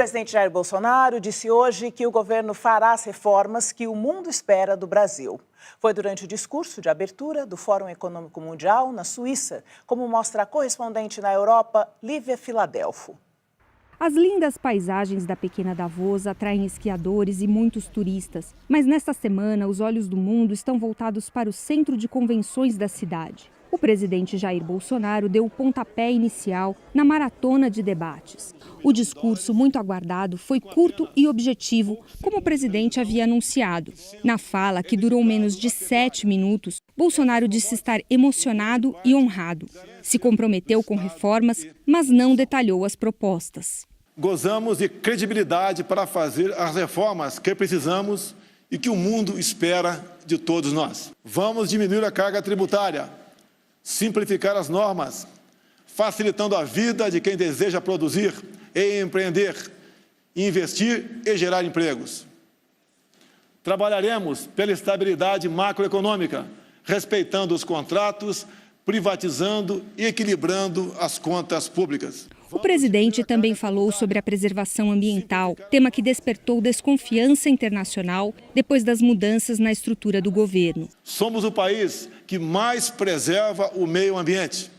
presidente Jair Bolsonaro disse hoje que o governo fará as reformas que o mundo espera do Brasil. Foi durante o discurso de abertura do Fórum Econômico Mundial na Suíça, como mostra a correspondente na Europa, Lívia Filadelfo. As lindas paisagens da pequena Davos atraem esquiadores e muitos turistas. Mas nesta semana, os olhos do mundo estão voltados para o centro de convenções da cidade. O presidente Jair Bolsonaro deu o pontapé inicial na maratona de debates. O discurso, muito aguardado, foi curto e objetivo, como o presidente havia anunciado. Na fala, que durou menos de 7 minutos, Bolsonaro disse estar emocionado e honrado. Se comprometeu com reformas, mas não detalhou as propostas. Gozamos de credibilidade para fazer as reformas que precisamos e que o mundo espera de todos nós. Vamos diminuir a carga tributária, simplificar as normas, facilitando a vida de quem deseja produzir e empreender, investir e gerar empregos. Trabalharemos pela estabilidade macroeconômica, respeitando os contratos, privatizando e equilibrando as contas públicas. O presidente também falou sobre a preservação ambiental, tema que despertou desconfiança internacional depois das mudanças na estrutura do governo. Somos o país que mais preserva o meio ambiente.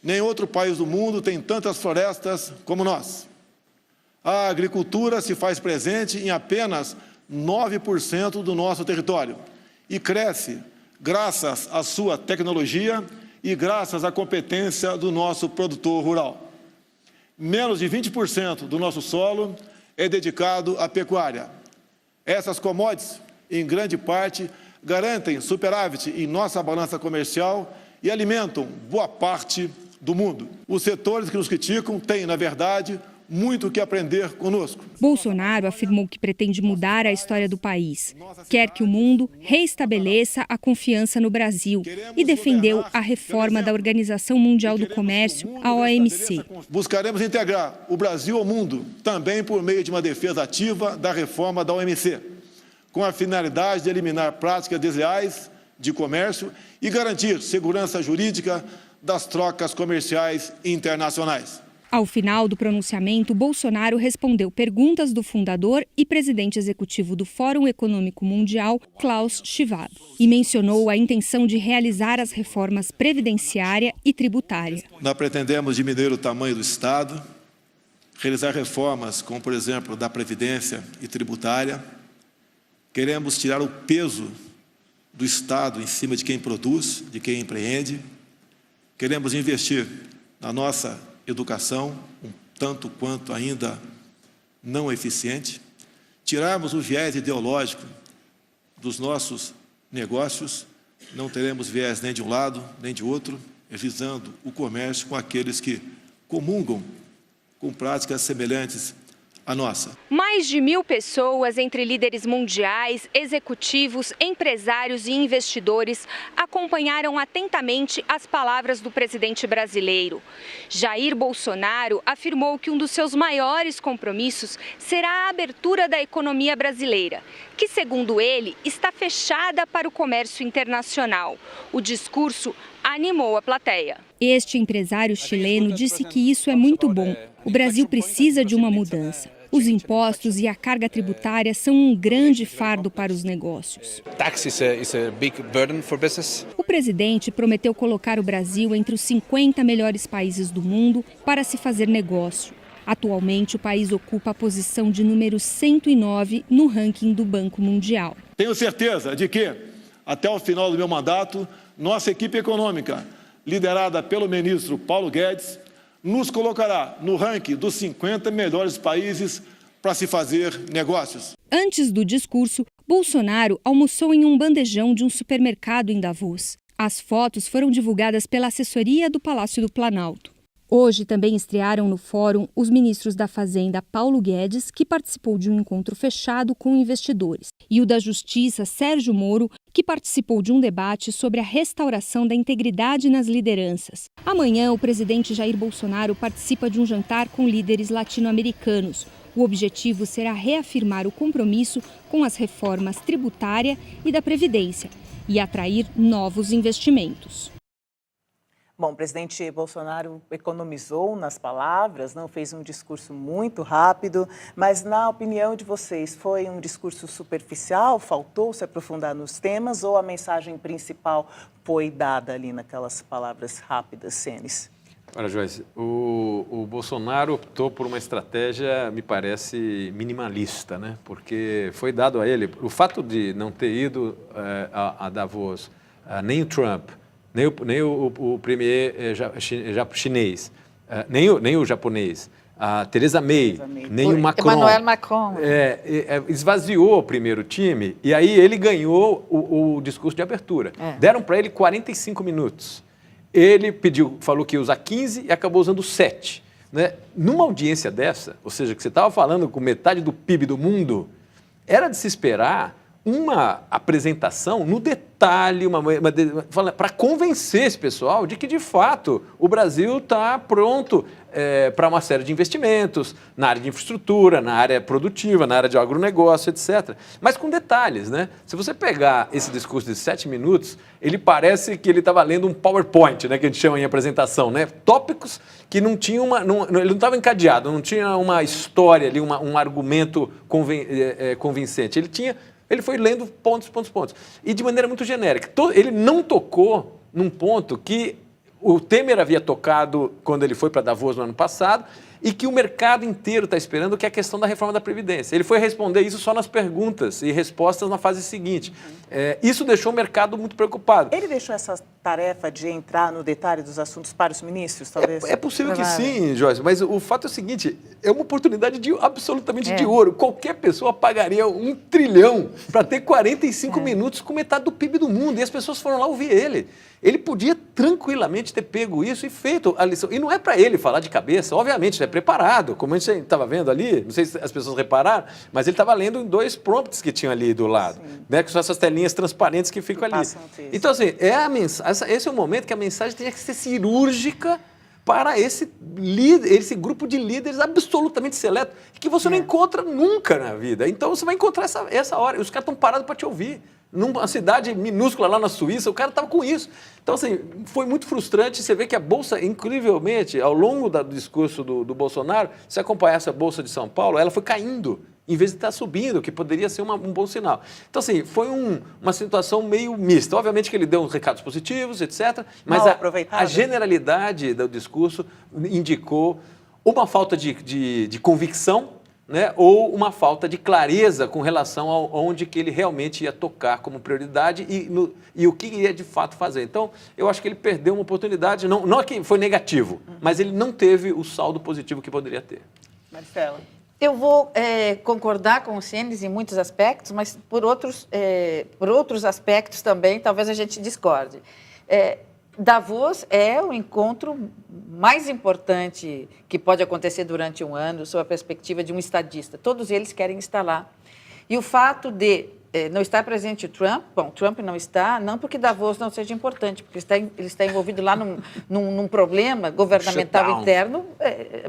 Nem outro país do mundo tem tantas florestas como nós. A agricultura se faz presente em apenas 9% do nosso território e cresce graças à sua tecnologia e graças à competência do nosso produtor rural. Menos de 20% do nosso solo é dedicado à pecuária. Essas commodities, em grande parte, garantem superávit em nossa balança comercial e alimentam boa parte do mundo. Os setores que nos criticam têm, na verdade, muito o que aprender conosco. Bolsonaro afirmou que pretende mudar a história do país. Quer que o mundo reestabeleça a confiança no Brasil e defendeu a reforma da Organização Mundial do Comércio, a OMC. Buscaremos integrar o Brasil ao mundo, também por meio de uma defesa ativa da reforma da OMC, com a finalidade de eliminar práticas desleais de comércio e garantir segurança jurídica das trocas comerciais internacionais. Ao final do pronunciamento, Bolsonaro respondeu perguntas do fundador e presidente executivo do Fórum Econômico Mundial, Klaus Schwab, e mencionou a intenção de realizar as reformas previdenciária e tributária. Nós pretendemos diminuir o tamanho do Estado, realizar reformas como, por exemplo, da Previdência e tributária. Queremos tirar o peso do Estado em cima de quem produz, de quem empreende. Queremos investir na nossa educação, um tanto quanto ainda não eficiente, tirarmos o viés ideológico dos nossos negócios, não teremos viés nem de um lado, nem de outro, visando o comércio com aqueles que comungam com práticas semelhantes à nossa. Mais de 1.000 pessoas, entre líderes mundiais, executivos, empresários e investidores, acompanharam atentamente as palavras do presidente brasileiro. Jair Bolsonaro afirmou que um dos seus maiores compromissos será a abertura da economia brasileira, que, segundo ele, está fechada para o comércio internacional. O discurso animou a plateia. Este empresário chileno disse que isso é muito bom. O Brasil precisa de uma mudança. Os impostos e a carga tributária são um grande fardo para os negócios. O presidente prometeu colocar o Brasil entre os 50 melhores países do mundo para se fazer negócio. Atualmente, o país ocupa a posição de número 109 no ranking do Banco Mundial. Tenho certeza de que, até o final do meu mandato, nossa equipe econômica, liderada pelo ministro Paulo Guedes, nos colocará no ranking dos 50 melhores países para se fazer negócios. Antes do discurso, Bolsonaro almoçou em um bandejão de um supermercado em Davos. As fotos foram divulgadas pela assessoria do Palácio do Planalto. Hoje também estrearam no fórum os ministros da Fazenda Paulo Guedes, que participou de um encontro fechado com investidores, e o da Justiça Sérgio Moro, que participou de um debate sobre a restauração da integridade nas lideranças. Amanhã, o presidente Jair Bolsonaro participa de um jantar com líderes latino-americanos. O objetivo será reafirmar o compromisso com as reformas tributária e da Previdência e atrair novos investimentos. Bom, o presidente Bolsonaro economizou nas palavras, não fez um discurso muito rápido, mas na opinião de vocês, foi um discurso superficial, faltou se aprofundar nos temas ou a mensagem principal foi dada ali naquelas palavras rápidas, Senes? Olha, Joyce, o Bolsonaro optou por uma estratégia, me parece, minimalista, né? Porque foi dado a ele, o fato de não ter ido a Davos, nem o Trump, nem o premier chinês, nem o japonês, a Theresa May, nem o Macron. Emmanuel Macron. Esvaziou o primeiro time e aí ele ganhou o discurso de abertura. Deram para ele 45 minutos. Ele falou que ia usar 15 e acabou usando 7. Né? Numa audiência dessa, ou seja, que você estava falando com metade do PIB do mundo, era de se esperar uma apresentação no detalhe, para convencer esse pessoal de que, de fato, o Brasil está pronto para uma série de investimentos na área de infraestrutura, na área produtiva, na área de agronegócio, etc. Mas com detalhes, né? Se você pegar esse discurso de 7 minutos, ele parece que ele estava lendo um PowerPoint, né, que a gente chama em apresentação, né? Tópicos que não tinham ele não estava encadeado, não tinha uma história ali, um argumento convincente. Ele foi lendo pontos. E de maneira muito genérica. Ele não tocou num ponto que o Temer havia tocado quando ele foi para Davos no ano passado e que o mercado inteiro está esperando, que é a questão da reforma da Previdência. Ele foi responder isso só nas perguntas e respostas na fase seguinte. Isso deixou o mercado muito preocupado. Ele deixou essa tarefa de entrar no detalhe dos assuntos para os ministros, talvez? É possível que sim, Joyce, mas o fato é o seguinte, é uma oportunidade absolutamente de ouro. Qualquer pessoa pagaria 1 trilhão para ter 45 minutos com metade do PIB do mundo, e as pessoas foram lá ouvir ele. Ele podia tranquilamente ter pego isso e feito a lição. E não é para ele falar de cabeça, obviamente, é preparado, como a gente estava vendo ali, não sei se as pessoas repararam, mas ele estava lendo em 2 prompts que tinham ali do lado, né, que são essas telinhas transparentes que ficam ali. Então, assim, esse é o momento que a mensagem tem que ser cirúrgica para esse grupo de líderes absolutamente seleto, que você não encontra nunca na vida. Então, você vai encontrar essa hora, e os caras estão parados para te ouvir. Numa cidade minúscula lá na Suíça, o cara estava com isso. Então, assim, foi muito frustrante. Você vê que a Bolsa, incrivelmente, ao longo do discurso do Bolsonaro, se acompanhasse a Bolsa de São Paulo, ela foi caindo, em vez de estar subindo, que poderia ser um bom sinal. Então, assim, foi uma situação meio mista. Obviamente que ele deu uns recados positivos, etc., mas a generalidade do discurso indicou uma falta de convicção, né, ou uma falta de clareza com relação a onde que ele realmente ia tocar como prioridade e o que ia de fato fazer. Então, eu acho que ele perdeu uma oportunidade, não é que foi negativo, mas ele não teve o saldo positivo que poderia ter. Marcela. Eu vou concordar com o Senes em muitos aspectos, mas por outros aspectos também, talvez a gente discorde. Davos é o encontro mais importante que pode acontecer durante um ano, sob a perspectiva de um estadista. Todos eles querem estar lá. E o fato de não estar presente o Trump, Trump não está, não porque Davos não seja importante, porque ele está envolvido lá num problema governamental interno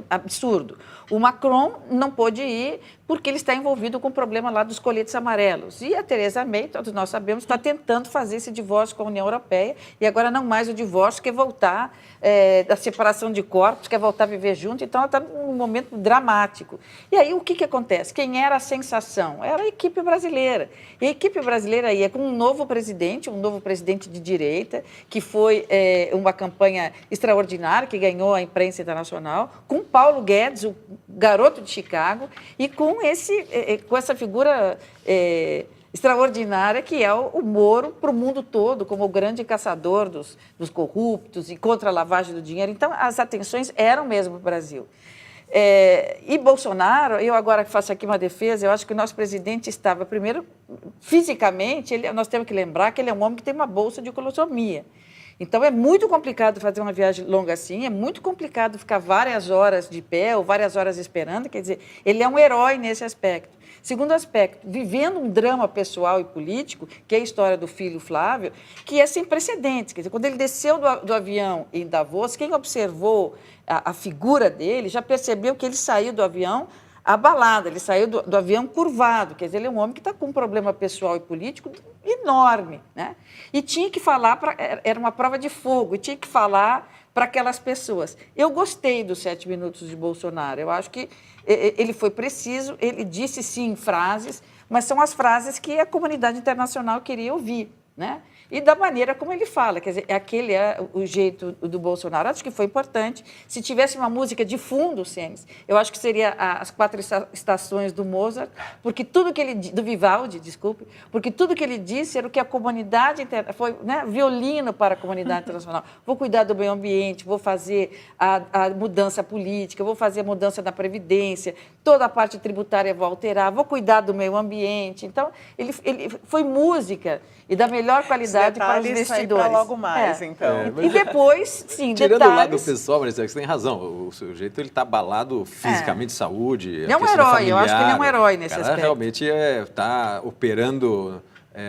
absurdo. O Macron não pôde ir porque ele está envolvido com o problema lá dos coletes amarelos. E a Theresa May, todos nós sabemos, está tentando fazer esse divórcio com a União Europeia, e agora não mais o divórcio, quer voltar da separação de corpos, quer voltar a viver junto, então ela está num momento dramático. E aí o que acontece? Quem era a sensação? Era a equipe brasileira. E a equipe brasileira ia com um novo presidente de direita, que foi uma campanha extraordinária, que ganhou a imprensa internacional, com Paulo Guedes, o garoto de Chicago, e com essa figura extraordinária que é o Moro para o mundo todo, como o grande caçador dos corruptos e contra a lavagem do dinheiro. Então, as atenções eram mesmo para o Brasil. E Bolsonaro, eu agora faço aqui uma defesa, eu acho que o nosso presidente estava, primeiro, fisicamente, nós temos que lembrar que ele é um homem que tem uma bolsa de colostomia. Então, é muito complicado fazer uma viagem longa assim, é muito complicado ficar várias horas de pé ou várias horas esperando, quer dizer, ele é um herói nesse aspecto. Segundo aspecto, vivendo um drama pessoal e político, que é a história do filho Flávio, que é sem precedentes. Quer dizer, quando ele desceu do avião em Davos, quem observou a figura dele já percebeu que ele saiu do avião abalado, ele saiu do avião curvado, quer dizer, ele é um homem que está com um problema pessoal e político enorme, né? E tinha que falar, era uma prova de fogo, e tinha que falar para aquelas pessoas. Eu gostei dos 7 minutos de Bolsonaro. Eu acho que ele foi preciso, ele disse sim frases, mas são as frases que a comunidade internacional queria ouvir, né? E da maneira como ele fala, quer dizer, aquele é o jeito do Bolsonaro. Acho que foi importante. Se tivesse uma música de fundo, Senes, eu acho que seria as 4 estações do Mozart, porque tudo que ele do Vivaldi, desculpe, porque tudo que ele disse era o que a comunidade foi, né, violino para a comunidade internacional. Vou cuidar do meio ambiente, vou fazer a mudança política, vou fazer a mudança da previdência, toda a parte tributária vou alterar, vou cuidar do meio ambiente. Então, ele foi música e da melhor qualidade para os investidores. Logo mais, então. E depois, sim, tirando detalhes... o lado pessoal, Marisa, você tem razão. O sujeito ele está abalado fisicamente, saúde. Ele é um herói, eu acho que ele é um herói nesse aspecto. Realmente está operando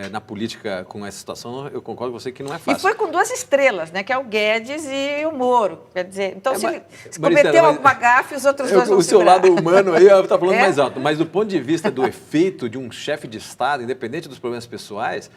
na política com essa situação. Eu concordo com você que não é fácil. E foi com 2 estrelas, né? Que é o Guedes e o Moro. Quer dizer, então se cometeu alguma gafe, os outros dois vão o seu lado humano aí está falando mais alto. Mas do ponto de vista do efeito de um chefe de Estado, independente dos problemas pessoais,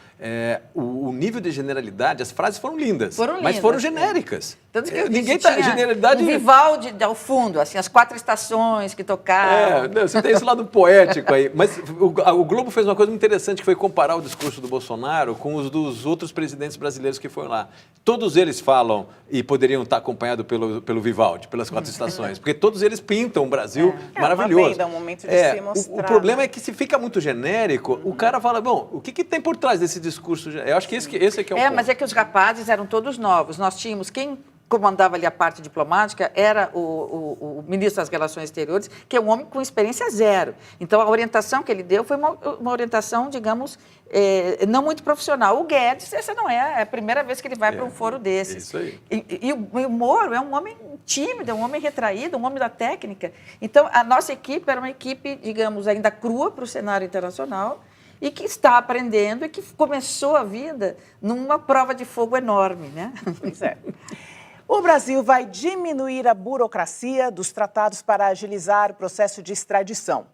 o nível de generalidade, as frases foram lindas, mas foram genéricas. Tanto que eu ninguém disse, tá generalidade. O Vivaldi ao fundo, assim, as 4 estações que tocaram. Você tem esse lado poético aí. Mas o Globo fez uma coisa muito interessante, que foi comparar o discurso do Bolsonaro com os dos outros presidentes brasileiros que foram lá. Todos eles falam e poderiam estar acompanhados pelo Vivaldi, pelas 4 estações, porque todos eles pintam um Brasil maravilhoso. É um momento de se mostrar. O problema é que se fica muito genérico, o cara fala, bom, o que tem por trás desse discurso? Eu acho que esse é que é o ponto. Mas é que os rapazes eram todos novos. Nós tínhamos quem comandava ali a parte diplomática era o ministro das Relações Exteriores, que é um homem com experiência zero. Então, a orientação que ele deu foi uma orientação, digamos, não muito profissional. O Guedes, essa não é a primeira vez que ele vai para um foro desses. Isso aí. E o Moro é um homem tímido, é um homem retraído, um homem da técnica. Então, a nossa equipe era uma equipe, digamos, ainda crua para o cenário internacional, e que está aprendendo e que começou a vida numa prova de fogo enorme, né? Pois é. O Brasil vai diminuir a burocracia dos tratados para agilizar o processo de extradição.